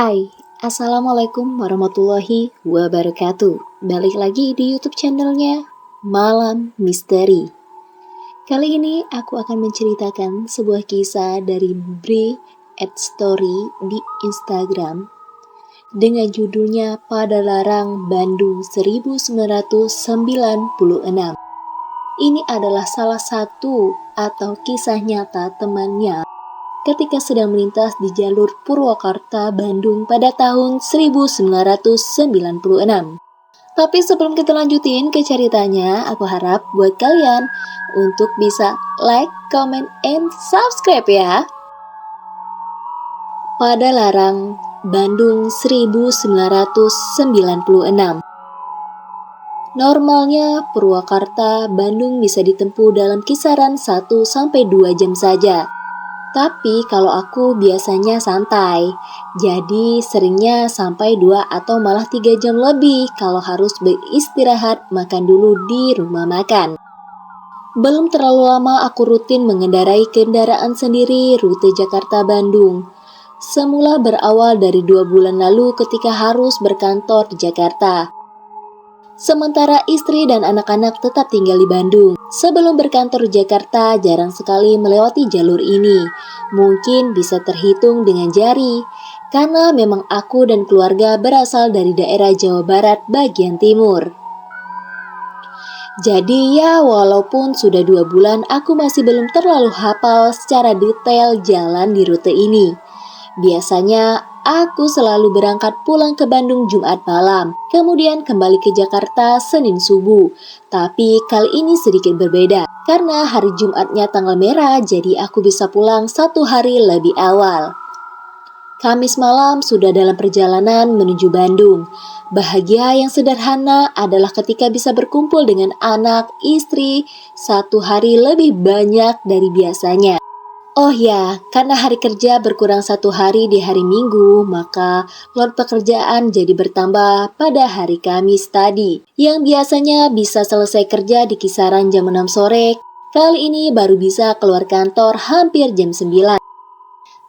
Hai, Assalamualaikum warahmatullahi wabarakatuh. Balik lagi di YouTube channelnya Malam Misteri. Kali ini aku akan menceritakan sebuah kisah dari Bre@story di Instagram dengan judulnya Pada Larang Bandung 1996. Ini adalah salah satu atau kisah nyata temannya ketika sedang melintas di jalur Purwakarta Bandung pada tahun 1996. Tapi sebelum kita lanjutin ke ceritanya, aku harap buat kalian untuk bisa like, comment, and subscribe ya. Pada Larang Bandung 1996. Normalnya Purwakarta Bandung bisa ditempuh dalam kisaran 1-2 jam saja. Tapi kalau aku biasanya santai, jadi seringnya sampai 2 atau malah 3 jam lebih kalau harus beristirahat makan dulu di rumah makan. Belum terlalu lama aku rutin mengendarai kendaraan sendiri rute Jakarta-Bandung. Semula berawal dari 2 bulan lalu ketika harus berkantor di Jakarta. Sementara istri dan anak-anak tetap tinggal di Bandung. Sebelum berkantor di Jakarta, jarang sekali melewati jalur ini. Mungkin bisa terhitung dengan jari, karena memang aku dan keluarga berasal dari daerah Jawa Barat bagian timur. Jadi ya walaupun sudah 2 bulan, aku masih belum terlalu hafal secara detail jalan di rute ini. Biasanya aku selalu berangkat pulang ke Bandung Jumat malam, kemudian kembali ke Jakarta Senin subuh. Tapi kali ini sedikit berbeda, karena hari Jumatnya tanggal merah, jadi aku bisa pulang 1 hari lebih awal. Kamis malam sudah dalam perjalanan menuju Bandung. Bahagia yang sederhana adalah ketika bisa berkumpul dengan anak, istri, 1 hari lebih banyak dari biasanya. Oh ya, karena hari kerja berkurang 1 hari di hari Minggu, maka load pekerjaan jadi bertambah pada hari Kamis tadi. Yang biasanya bisa selesai kerja di kisaran jam 6 sore, kali ini baru bisa keluar kantor hampir jam 9.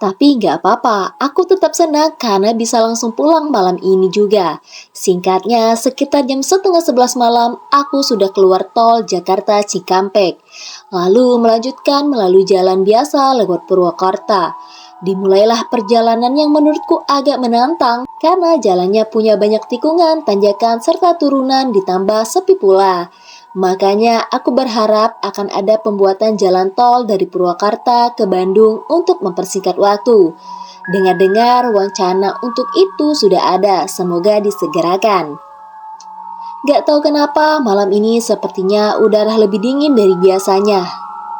Tapi gak apa-apa, aku tetap senang karena bisa langsung pulang malam ini juga. Singkatnya, sekitar jam 10:30 malam, aku sudah keluar tol Jakarta Cikampek. Lalu melanjutkan melalui jalan biasa lewat Purwakarta. Dimulailah perjalanan yang menurutku agak menantang karena jalannya punya banyak tikungan, tanjakan, serta turunan ditambah sepi pula. Makanya aku berharap akan ada pembuatan jalan tol dari Purwakarta ke Bandung untuk mempersingkat waktu. Dengar-dengar wacana untuk itu sudah ada, semoga disegerakan. Gak tahu kenapa malam ini sepertinya udara lebih dingin dari biasanya.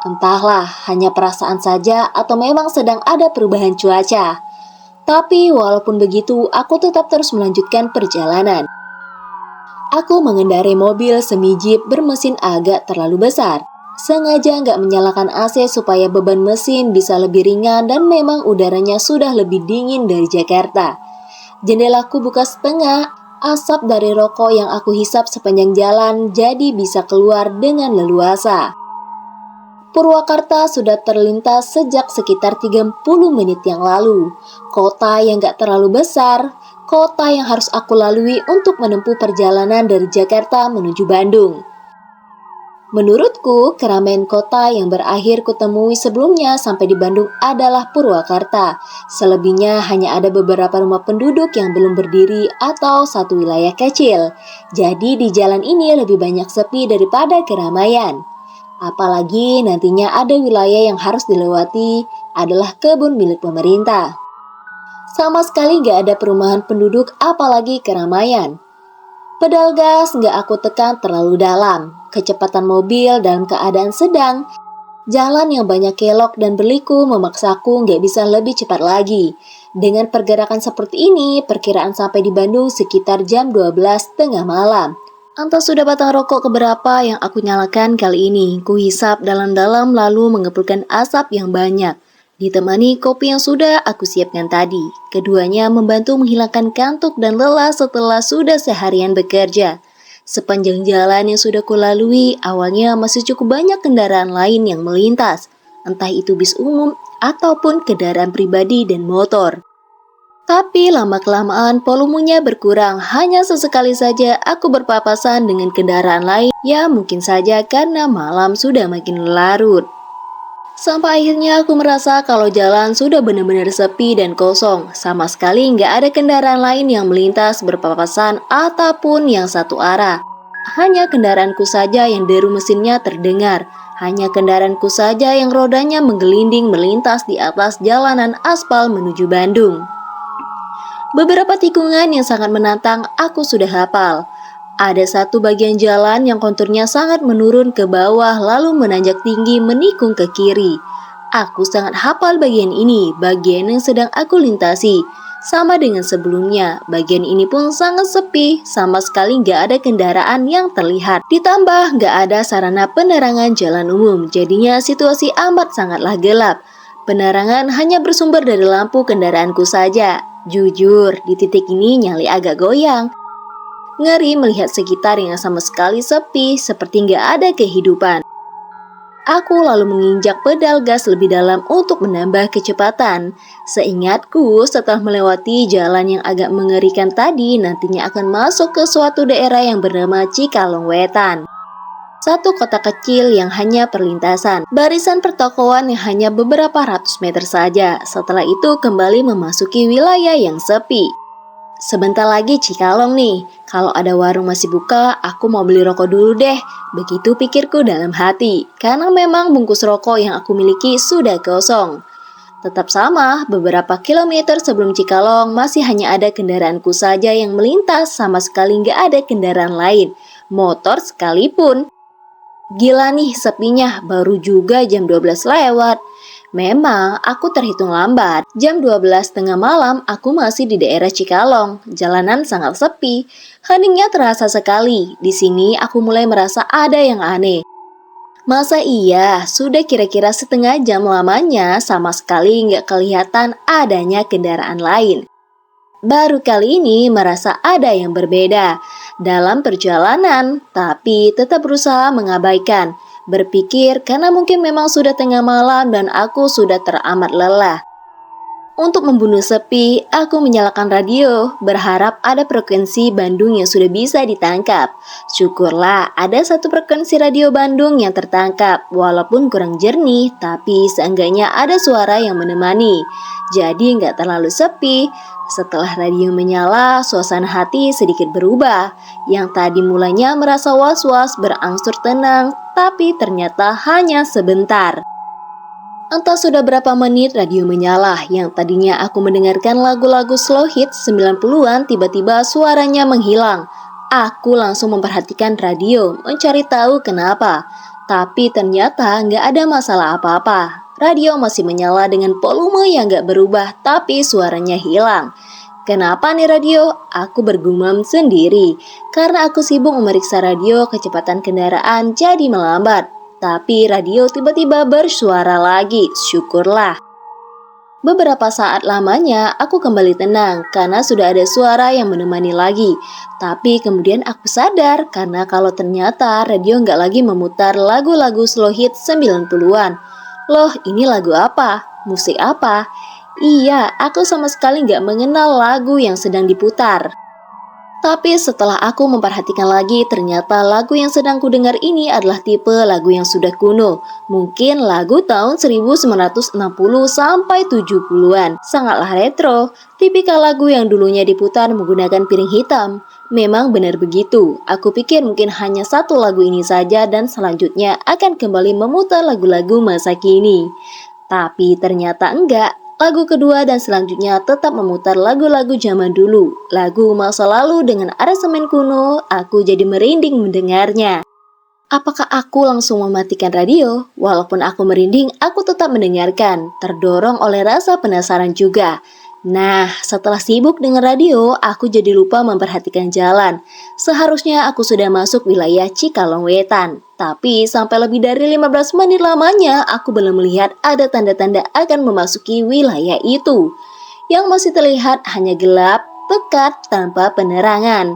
Entahlah, hanya perasaan saja atau memang sedang ada perubahan cuaca. Tapi walaupun begitu, aku tetap terus melanjutkan perjalanan. Aku mengendarai mobil semi jeep bermesin agak terlalu besar. Sengaja nggak menyalakan AC supaya beban mesin bisa lebih ringan dan memang udaranya sudah lebih dingin dari Jakarta. Jendelaku buka setengah, asap dari rokok yang aku hisap sepanjang jalan jadi bisa keluar dengan leluasa. Purwakarta sudah terlintas sejak sekitar 30 menit yang lalu. Kota yang gak terlalu besar, kota yang harus aku lalui untuk menempuh perjalanan dari Jakarta menuju Bandung. Menurutku, keramaian kota yang berakhir kutemui sebelumnya sampai di Bandung adalah Purwakarta. Selebihnya hanya ada beberapa rumah penduduk yang belum berdiri atau satu wilayah kecil. Jadi di jalan ini lebih banyak sepi daripada keramaian. Apalagi nantinya ada wilayah yang harus dilewati adalah kebun milik pemerintah. Sama sekali gak ada perumahan penduduk apalagi keramaian. Pedal gas gak aku tekan terlalu dalam. Kecepatan mobil dalam keadaan sedang. Jalan yang banyak kelok dan berliku memaksaku gak bisa lebih cepat lagi. Dengan pergerakan seperti ini, perkiraan sampai di Bandung sekitar jam 12 tengah malam. Entah sudah batang rokok keberapa yang aku nyalakan kali ini. Ku hisap dalam-dalam lalu mengepulkan asap yang banyak. Ditemani kopi yang sudah aku siapkan tadi. Keduanya membantu menghilangkan kantuk dan lelah setelah sudah seharian bekerja. Sepanjang jalan yang sudah kulalui, awalnya masih cukup banyak kendaraan lain yang melintas. Entah itu bis umum ataupun kendaraan pribadi dan motor. Tapi lama-kelamaan volumenya berkurang, hanya sesekali saja aku berpapasan dengan kendaraan lain, ya mungkin saja karena malam sudah makin larut. Sampai akhirnya aku merasa kalau jalan sudah benar-benar sepi dan kosong, sama sekali nggak ada kendaraan lain yang melintas berpapasan ataupun yang satu arah. Hanya kendaraanku saja yang deru mesinnya terdengar, hanya kendaraanku saja yang rodanya menggelinding melintas di atas jalanan aspal menuju Bandung. Beberapa tikungan yang sangat menantang aku sudah hafal. Ada satu bagian jalan yang konturnya sangat menurun ke bawah lalu menanjak tinggi menikung ke kiri. Aku sangat hafal bagian ini, bagian yang sedang aku lintasi. Sama dengan sebelumnya, bagian ini pun sangat sepi, sama sekali nggak ada kendaraan yang terlihat. Ditambah nggak ada sarana penerangan jalan umum, jadinya situasi amat sangatlah gelap. Penerangan hanya bersumber dari lampu kendaraanku saja. Jujur, di titik ini nyali agak goyang. Ngeri melihat sekitar yang sama sekali sepi, seperti nggak ada kehidupan. Aku lalu menginjak pedal gas lebih dalam untuk menambah kecepatan. Seingatku, setelah melewati jalan yang agak mengerikan tadi, nantinya akan masuk ke suatu daerah yang bernama Cikalong Wetan. Satu kota kecil yang hanya perlintasan, barisan pertokoan yang hanya beberapa ratus meter saja. Setelah itu kembali memasuki wilayah yang sepi. Sebentar lagi Cikalong nih, kalau ada warung masih buka, aku mau beli rokok dulu deh. Begitu pikirku dalam hati, karena memang bungkus rokok yang aku miliki sudah kosong. Tetap sama, beberapa kilometer sebelum Cikalong masih hanya ada kendaraanku saja yang melintas, sama sekali nggak ada kendaraan lain, motor sekalipun. Gila nih sepinya, baru juga jam 12 lewat. Memang aku terhitung lambat, jam 12 tengah malam aku masih di daerah Cikalong, jalanan sangat sepi, heningnya terasa sekali. Di sini aku mulai merasa ada yang aneh. Masa iya, sudah kira-kira setengah jam lamanya sama sekali nggak kelihatan adanya kendaraan lain. Baru kali ini merasa ada yang berbeda dalam perjalanan, tapi tetap berusaha mengabaikan. Berpikir karena mungkin memang sudah tengah malam dan aku sudah teramat lelah. Untuk membunuh sepi, aku menyalakan radio, berharap ada frekuensi Bandung yang sudah bisa ditangkap. Syukurlah ada satu frekuensi radio Bandung yang tertangkap, walaupun kurang jernih, tapi seenggaknya ada suara yang menemani. Jadi nggak terlalu sepi. Setelah radio menyala, suasana hati sedikit berubah. Yang tadi mulanya merasa was-was berangsur tenang, tapi ternyata hanya sebentar. Entah sudah berapa menit radio menyala, yang tadinya aku mendengarkan lagu-lagu slow hit 90-an tiba-tiba suaranya menghilang. Aku langsung memperhatikan radio, mencari tahu kenapa. Tapi ternyata nggak ada masalah apa-apa. Radio masih menyala dengan volume yang nggak berubah, tapi suaranya hilang. Kenapa nih radio? Aku bergumam sendiri. Karena aku sibuk memeriksa radio, kecepatan kendaraan jadi melambat. Tapi radio tiba-tiba bersuara lagi, syukurlah. Beberapa saat lamanya aku kembali tenang karena sudah ada suara yang menemani lagi. Tapi kemudian aku sadar karena kalau ternyata radio nggak lagi memutar lagu-lagu slow hit 90-an. Loh, ini lagu apa? Musik apa? Iya, aku sama sekali nggak mengenal lagu yang sedang diputar. Tapi setelah aku memperhatikan lagi, ternyata lagu yang sedang kudengar ini adalah tipe lagu yang sudah kuno. Mungkin lagu tahun 1960 sampai 70-an. Sangatlah retro, tipikal lagu yang dulunya diputar menggunakan piring hitam. Memang benar begitu, aku pikir mungkin hanya satu lagu ini saja dan selanjutnya akan kembali memutar lagu-lagu masa kini. Tapi ternyata enggak. Lagu kedua dan selanjutnya tetap memutar lagu-lagu zaman dulu. Lagu masa lalu dengan aransemen kuno, aku jadi merinding mendengarnya. Apakah aku langsung mematikan radio? Walaupun aku merinding, aku tetap mendengarkan, terdorong oleh rasa penasaran juga. Nah, setelah sibuk dengan radio, aku jadi lupa memperhatikan jalan. Seharusnya aku sudah masuk wilayah Cikalong Wetan. Tapi sampai lebih dari 15 menit lamanya, aku belum melihat ada tanda-tanda akan memasuki wilayah itu. Yang masih terlihat hanya gelap, pekat, tanpa penerangan.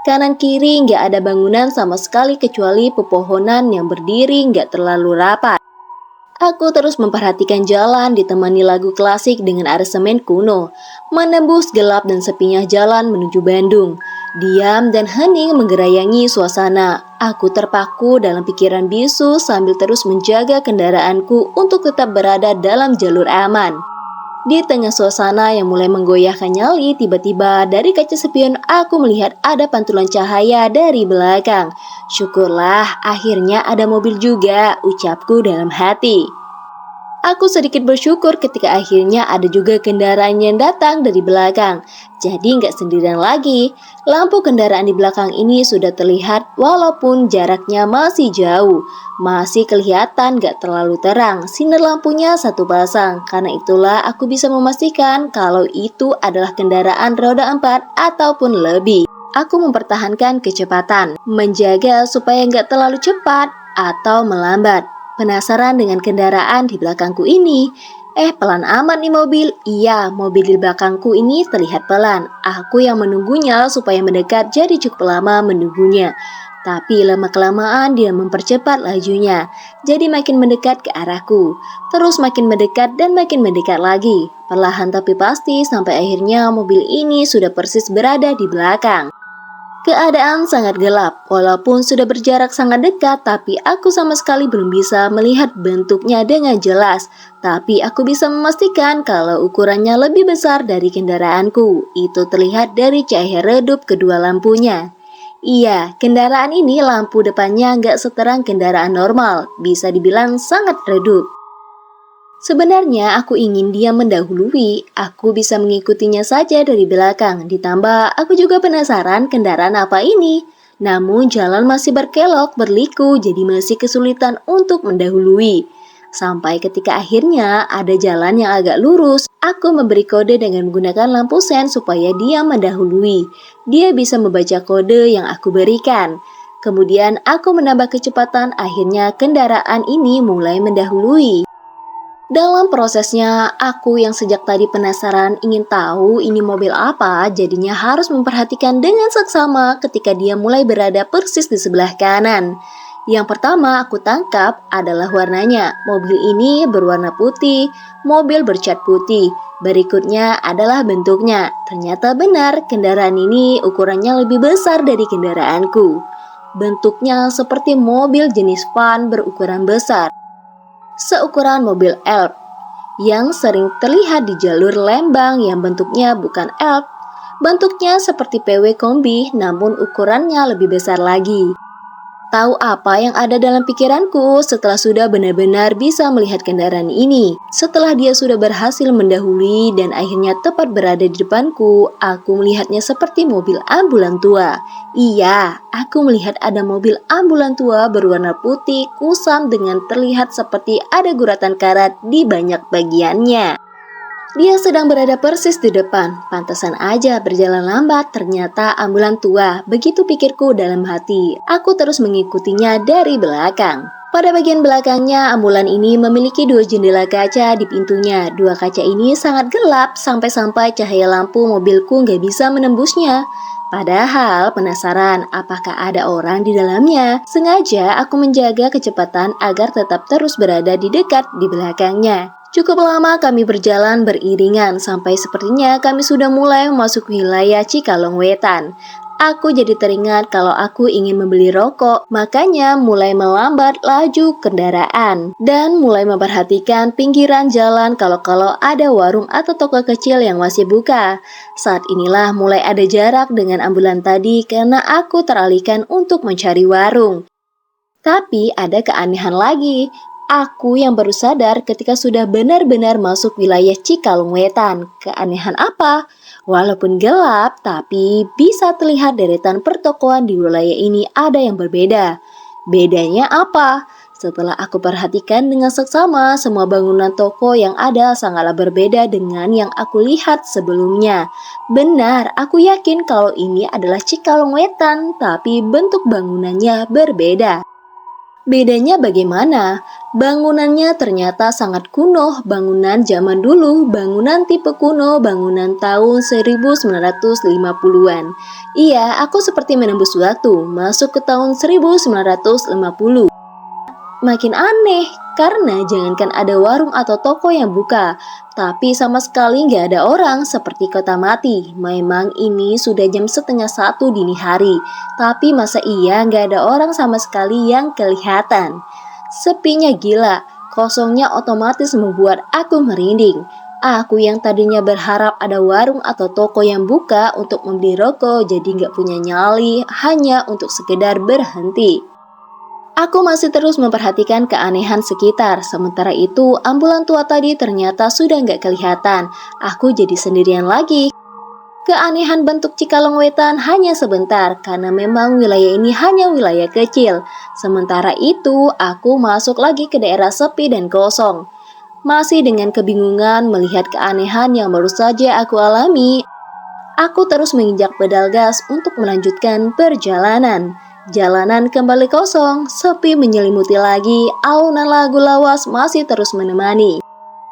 Kanan kiri nggak ada bangunan sama sekali kecuali pepohonan yang berdiri nggak terlalu rapat. Aku terus memperhatikan jalan ditemani lagu klasik dengan aransemen kuno, menembus gelap dan sepinya jalan menuju Bandung. Diam dan hening menggerayangi suasana. Aku terpaku dalam pikiran bisu sambil terus menjaga kendaraanku untuk tetap berada dalam jalur aman. Di tengah suasana yang mulai menggoyahkan nyali, tiba-tiba dari kaca spion aku melihat ada pantulan cahaya dari belakang. Syukurlah, akhirnya ada mobil juga, ucapku dalam hati. Aku sedikit bersyukur ketika akhirnya ada juga kendaraan yang datang dari belakang. Jadi nggak sendirian lagi. Lampu kendaraan di belakang ini sudah terlihat walaupun jaraknya masih jauh. Masih kelihatan nggak terlalu terang. Sinar lampunya satu pasang. Karena itulah aku bisa memastikan kalau itu adalah kendaraan roda 4 ataupun lebih. Aku mempertahankan kecepatan, menjaga supaya nggak terlalu cepat atau melambat. Penasaran dengan kendaraan di belakangku ini. Pelan amat nih mobil. Iya, mobil di belakangku ini terlihat pelan. Aku yang menunggunya supaya mendekat jadi cukup lama menunggunya. Tapi lama-kelamaan dia mempercepat lajunya. Jadi makin mendekat ke arahku. Terus makin mendekat dan makin mendekat lagi. Perlahan tapi pasti sampai akhirnya mobil ini sudah persis berada di belakang. Keadaan sangat gelap, walaupun sudah berjarak sangat dekat, tapi aku sama sekali belum bisa melihat bentuknya dengan jelas. Tapi aku bisa memastikan kalau ukurannya lebih besar dari kendaraanku. Itu terlihat dari cahaya redup kedua lampunya. Iya, kendaraan ini lampu depannya nggak seterang kendaraan normal, bisa dibilang sangat redup. Sebenarnya aku ingin dia mendahului, aku bisa mengikutinya saja dari belakang. Ditambah aku juga penasaran kendaraan apa ini. Namun jalan masih berkelok, berliku, jadi masih kesulitan untuk mendahului. Sampai ketika akhirnya ada jalan yang agak lurus, aku memberi kode dengan menggunakan lampu sen supaya dia mendahului. Dia bisa membaca kode yang aku berikan. Kemudian aku menambah kecepatan, akhirnya kendaraan ini mulai mendahului. Dalam prosesnya, aku yang sejak tadi penasaran ingin tahu ini mobil apa, jadinya harus memperhatikan dengan seksama ketika dia mulai berada persis di sebelah kanan. Yang pertama aku tangkap adalah warnanya. Mobil ini berwarna putih, mobil bercat putih. Berikutnya adalah bentuknya. Ternyata benar, kendaraan ini ukurannya lebih besar dari kendaraanku. Bentuknya seperti mobil jenis van berukuran besar. Seukuran mobil Elf yang sering terlihat di jalur Lembang yang bentuknya bukan Elf. Bentuknya seperti PW Kombi namun ukurannya lebih besar lagi. Tahu apa yang ada dalam pikiranku setelah sudah benar-benar bisa melihat kendaraan ini? Setelah dia sudah berhasil mendahului dan akhirnya tepat berada di depanku, aku melihatnya seperti mobil ambulan tua. Iya, aku melihat ada mobil ambulan tua berwarna putih kusam dengan terlihat seperti ada guratan karat di banyak bagiannya. Dia sedang berada persis di depan, pantesan aja berjalan lambat, ternyata ambulan tua, begitu pikirku dalam hati. Aku terus mengikutinya dari belakang. Pada bagian belakangnya, ambulan ini memiliki 2 jendela kaca di pintunya. 2 kaca ini sangat gelap, sampai-sampai cahaya lampu mobilku nggak bisa menembusnya. Padahal penasaran apakah ada orang di dalamnya. Sengaja aku menjaga kecepatan agar tetap terus berada di dekat di belakangnya. Cukup lama kami berjalan beriringan sampai sepertinya kami sudah mulai masuk wilayah Cikalong Wetan. Aku jadi teringat kalau aku ingin membeli rokok, makanya mulai melambat laju kendaraan dan mulai memperhatikan pinggiran jalan kalau ada warung atau toko kecil yang masih buka. Saat inilah mulai ada jarak dengan ambulan tadi karena aku teralihkan untuk mencari warung. Tapi ada keanehan lagi. Aku yang baru sadar ketika sudah benar-benar masuk wilayah Cikalong Wetan. Keanehan apa? Walaupun gelap, tapi bisa terlihat deretan pertokoan di wilayah ini ada yang berbeda. Bedanya apa? Setelah aku perhatikan dengan seksama, semua bangunan toko yang ada sangatlah berbeda dengan yang aku lihat sebelumnya. Benar, aku yakin kalau ini adalah Cikalong Wetan, tapi bentuk bangunannya berbeda. Bedanya bagaimana? Bangunannya ternyata sangat kuno, bangunan zaman dulu, bangunan tipe kuno, bangunan tahun 1950-an. Iya, aku seperti menembus waktu, masuk ke tahun 1950. makin aneh karena jangankan ada warung atau toko yang buka, tapi sama sekali nggak ada orang seperti kota mati. Memang ini sudah jam 12:30 dini hari, tapi masa iya nggak ada orang sama sekali yang kelihatan. Sepinya gila, kosongnya otomatis membuat aku merinding. Aku yang tadinya berharap ada warung atau toko yang buka untuk membeli rokok jadi nggak punya nyali hanya untuk sekedar berhenti. Aku masih terus memperhatikan keanehan sekitar, sementara itu ambulan tua tadi ternyata sudah nggak kelihatan. Aku jadi sendirian lagi. Keanehan bentuk Cikalong Wetan hanya sebentar, karena memang wilayah ini hanya wilayah kecil. Sementara itu, aku masuk lagi ke daerah sepi dan kosong. Masih dengan kebingungan melihat keanehan yang baru saja aku alami, aku terus menginjak pedal gas untuk melanjutkan perjalanan. Jalanan kembali kosong, sepi menyelimuti lagi, alunan lagu lawas masih terus menemani.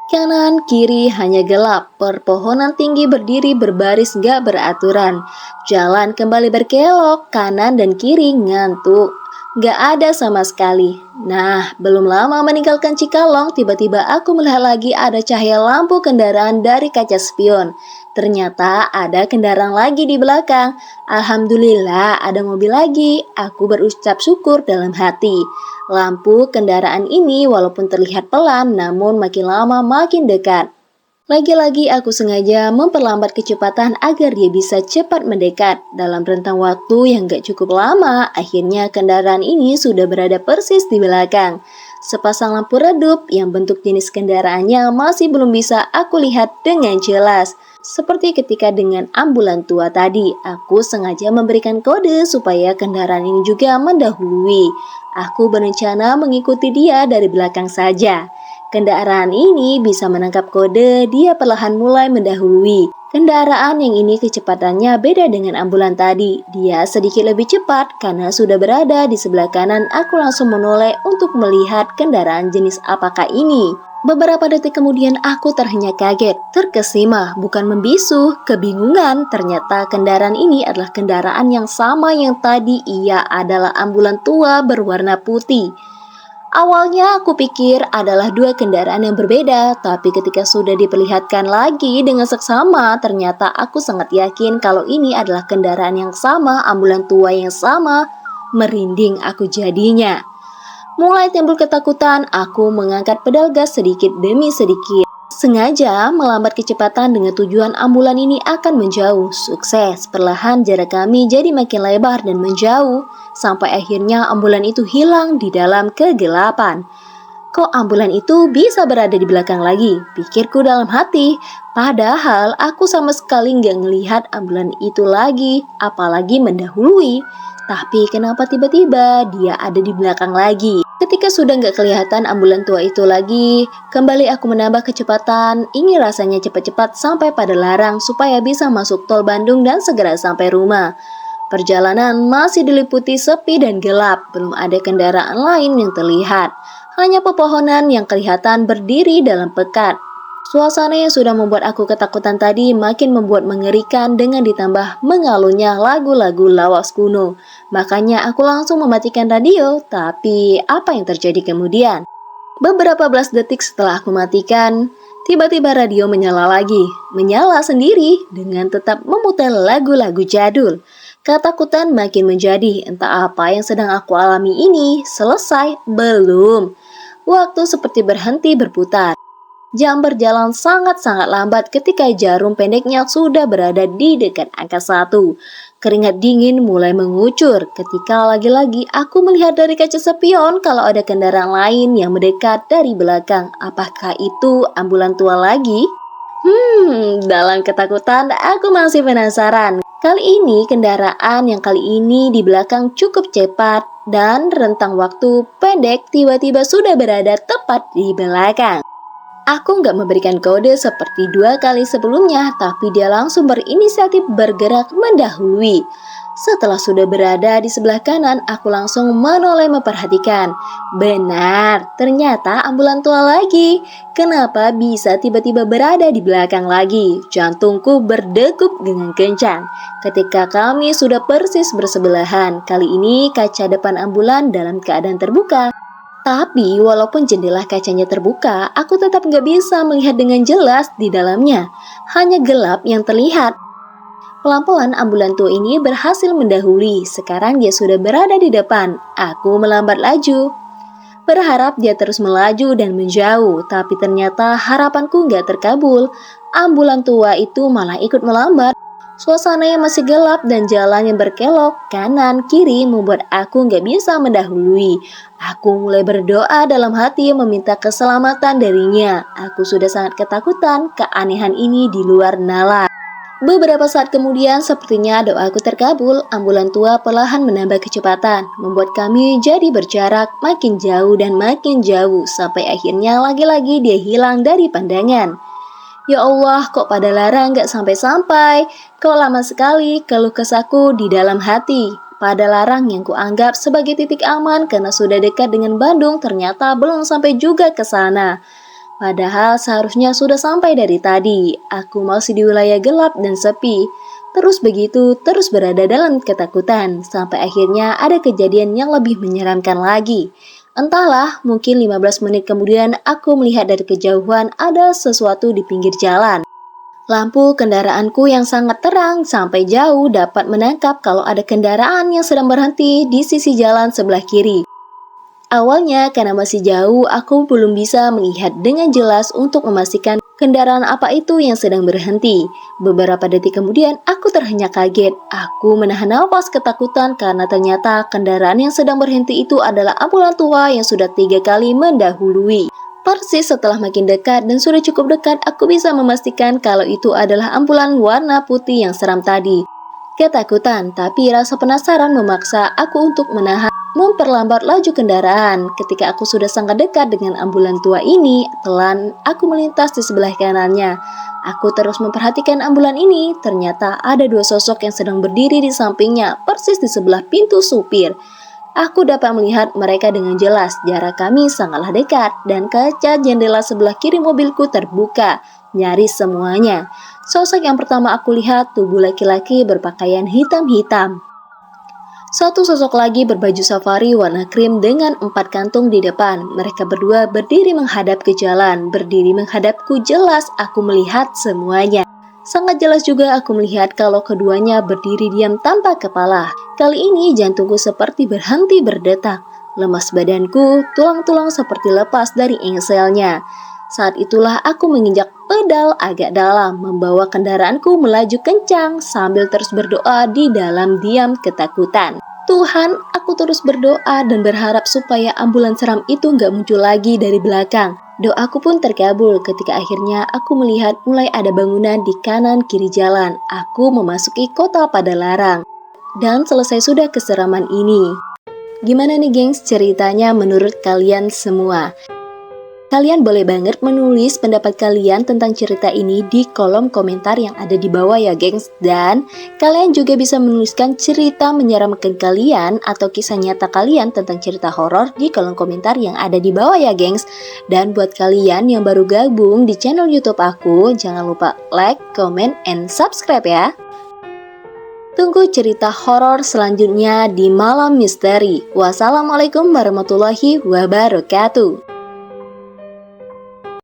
Kanan kiri hanya gelap, perpohonan tinggi berdiri berbaris gak beraturan. Jalan kembali berkelok, kanan dan kiri ngantuk. Gak ada sama sekali. Nah, belum lama meninggalkan Cikalong, tiba-tiba aku melihat lagi ada cahaya lampu kendaraan dari kaca spion. Ternyata ada kendaraan lagi di belakang. Alhamdulillah ada mobil lagi. Aku berucap syukur dalam hati. Lampu kendaraan ini walaupun terlihat pelan, namun makin lama makin dekat. Lagi-lagi aku sengaja memperlambat kecepatan agar dia bisa cepat mendekat. Dalam rentang waktu yang gak cukup lama, akhirnya kendaraan ini sudah berada persis di belakang. Sepasang lampu redup yang bentuk jenis kendaraannya masih belum bisa aku lihat dengan jelas. Seperti ketika dengan ambulan tua tadi, aku sengaja memberikan kode supaya kendaraan ini juga mendahului. Aku berencana mengikuti dia dari belakang saja. Kendaraan ini bisa menangkap kode, dia perlahan mulai mendahului. Kendaraan yang ini kecepatannya beda dengan ambulan tadi. Dia sedikit lebih cepat karena sudah berada di sebelah kanan. Aku langsung menoleh untuk melihat kendaraan jenis apakah ini. Beberapa detik kemudian aku terhenyak kaget, terkesima, bukan membisu, kebingungan. Ternyata kendaraan ini adalah kendaraan yang sama yang tadi. Ia adalah ambulan tua berwarna putih. Awalnya aku pikir adalah dua kendaraan yang berbeda, tapi ketika sudah diperlihatkan lagi dengan seksama, ternyata aku sangat yakin kalau ini adalah kendaraan yang sama, ambulan tua yang sama. Merinding aku jadinya. Mulai timbul ketakutan, aku mengangkat pedal gas sedikit demi sedikit. Sengaja melambat kecepatan dengan tujuan ambulan ini akan menjauh. Sukses, perlahan jarak kami jadi makin lebar dan menjauh. Sampai akhirnya ambulan itu hilang di dalam kegelapan. Kok ambulan itu bisa berada di belakang lagi? Pikirku dalam hati. Padahal aku sama sekali nggak ngelihat ambulan itu lagi, apalagi mendahului. Tapi kenapa tiba-tiba dia ada di belakang lagi? Ketika sudah nggak kelihatan ambulan tua itu lagi, kembali aku menambah kecepatan. Ini rasanya cepat-cepat sampai pada larang supaya bisa masuk tol Bandung dan segera sampai rumah. Perjalanan masih diliputi sepi dan gelap, belum ada kendaraan lain yang terlihat. Hanya pepohonan yang kelihatan berdiri dalam pekat. Suasana yang sudah membuat aku ketakutan tadi makin membuat mengerikan dengan ditambah mengalunnya lagu-lagu lawas kuno. Makanya aku langsung mematikan radio, tapi apa yang terjadi kemudian? Beberapa belas detik setelah aku matikan, tiba-tiba radio menyala lagi. Menyala sendiri dengan tetap memutar lagu-lagu jadul. Ketakutan makin menjadi, entah apa yang sedang aku alami ini selesai belum. Waktu seperti berhenti berputar. Jam berjalan sangat-sangat lambat ketika jarum pendeknya sudah berada di dekat angka 1. Keringat dingin mulai mengucur ketika lagi-lagi aku melihat dari kaca spion kalau ada kendaraan lain yang mendekat dari belakang. Apakah itu ambulan tua lagi? Dalam ketakutan aku masih penasaran. Kali ini kendaraan yang kali ini di belakang cukup cepat dan rentang waktu pendek tiba-tiba sudah berada tepat di belakang. Aku nggak memberikan kode seperti 2 kali sebelumnya, tapi dia langsung berinisiatif bergerak mendahului. Setelah sudah berada di sebelah kanan, aku langsung menoleh memperhatikan. Benar, ternyata ambulan tua lagi. Kenapa bisa tiba-tiba berada di belakang lagi? Jantungku berdegup dengan kencang. Ketika kami sudah persis bersebelahan, kali ini kaca depan ambulan dalam keadaan terbuka. Tapi walaupun jendela kacanya terbuka, aku tetap nggak bisa melihat dengan jelas di dalamnya. Hanya gelap yang terlihat. Pelan-pelan ambulan tua ini berhasil mendahului. Sekarang dia sudah berada di depan. Aku melambat laju. Berharap dia terus melaju dan menjauh, tapi ternyata harapanku nggak terkabul. Ambulan tua itu malah ikut melambat. Suasana yang masih gelap dan jalan yang berkelok kanan kiri membuat aku nggak bisa mendahului. Aku mulai berdoa dalam hati meminta keselamatan darinya. Aku sudah sangat ketakutan, keanehan ini di luar nalar. Beberapa saat kemudian, sepertinya doaku terkabul. Ambulan tua perlahan menambah kecepatan, membuat kami jadi berjarak makin jauh dan makin jauh, sampai akhirnya lagi-lagi dia hilang dari pandangan. Ya Allah, kok pada larang gak sampai-sampai? Kok lama sekali? Keluh kesahku di dalam hati. Pada larang yang kuanggap sebagai titik aman karena sudah dekat dengan Bandung, ternyata belum sampai juga ke sana. Padahal seharusnya sudah sampai dari tadi. Aku masih di wilayah gelap dan sepi. Terus begitu, terus berada dalam ketakutan. Sampai akhirnya ada kejadian yang lebih menyeramkan lagi. Entahlah, mungkin 15 menit kemudian aku melihat dari kejauhan ada sesuatu di pinggir jalan. Lampu kendaraanku yang sangat terang sampai jauh dapat menangkap kalau ada kendaraan yang sedang berhenti di sisi jalan sebelah kiri. Awalnya karena masih jauh, aku belum bisa melihat dengan jelas untuk memastikan kendaraan apa itu yang sedang berhenti. Beberapa detik kemudian, aku terhenyak kaget. Aku menahan nafas ketakutan karena ternyata kendaraan yang sedang berhenti itu adalah ambulan tua yang sudah 3 kali mendahului. Persis setelah makin dekat dan sudah cukup dekat, aku bisa memastikan kalau itu adalah ambulan warna putih yang seram tadi. Ketakutan, tapi rasa penasaran memaksa aku untuk memperlambat laju kendaraan. Ketika aku sudah sangat dekat dengan ambulan tua ini, pelan aku melintas di sebelah kanannya. Aku terus memperhatikan ambulan ini. Ternyata ada 2 sosok yang sedang berdiri di sampingnya, persis di sebelah pintu supir. Aku dapat melihat mereka dengan jelas. Jarak kami sangatlah dekat dan kaca jendela sebelah kiri mobilku terbuka, nyaris semuanya. Sosok yang pertama aku lihat tubuh laki-laki berpakaian hitam-hitam. Satu sosok lagi berbaju safari warna krim dengan 4 kantung di depan. Mereka berdua berdiri menghadap ke jalan. Berdiri menghadapku, jelas aku melihat semuanya. Sangat jelas juga aku melihat kalau keduanya berdiri diam tanpa kepala. Kali ini jantungku seperti berhenti berdetak. Lemas badanku, tulang-tulang seperti lepas dari engselnya. Saat itulah aku menginjak pedal agak dalam, membawa kendaraanku melaju kencang sambil terus berdoa di dalam diam ketakutan. Tuhan, aku terus berdoa dan berharap supaya ambulan seram itu gak muncul lagi dari belakang. Doaku pun terkabul ketika akhirnya aku melihat mulai ada bangunan di kanan kiri jalan. Aku memasuki kota Padalarang. Dan selesai sudah keseraman ini. Gimana nih gengs ceritanya menurut kalian semua? Kalian boleh banget menulis pendapat kalian tentang cerita ini di kolom komentar yang ada di bawah ya gengs. Dan kalian juga bisa menuliskan cerita menyeramkan kalian atau kisah nyata kalian tentang cerita horor di kolom komentar yang ada di bawah ya gengs. Dan buat kalian yang baru gabung di channel YouTube aku, jangan lupa like, comment, and subscribe ya. Tunggu cerita horor selanjutnya di Malam Misteri. Wassalamualaikum warahmatullahi wabarakatuh.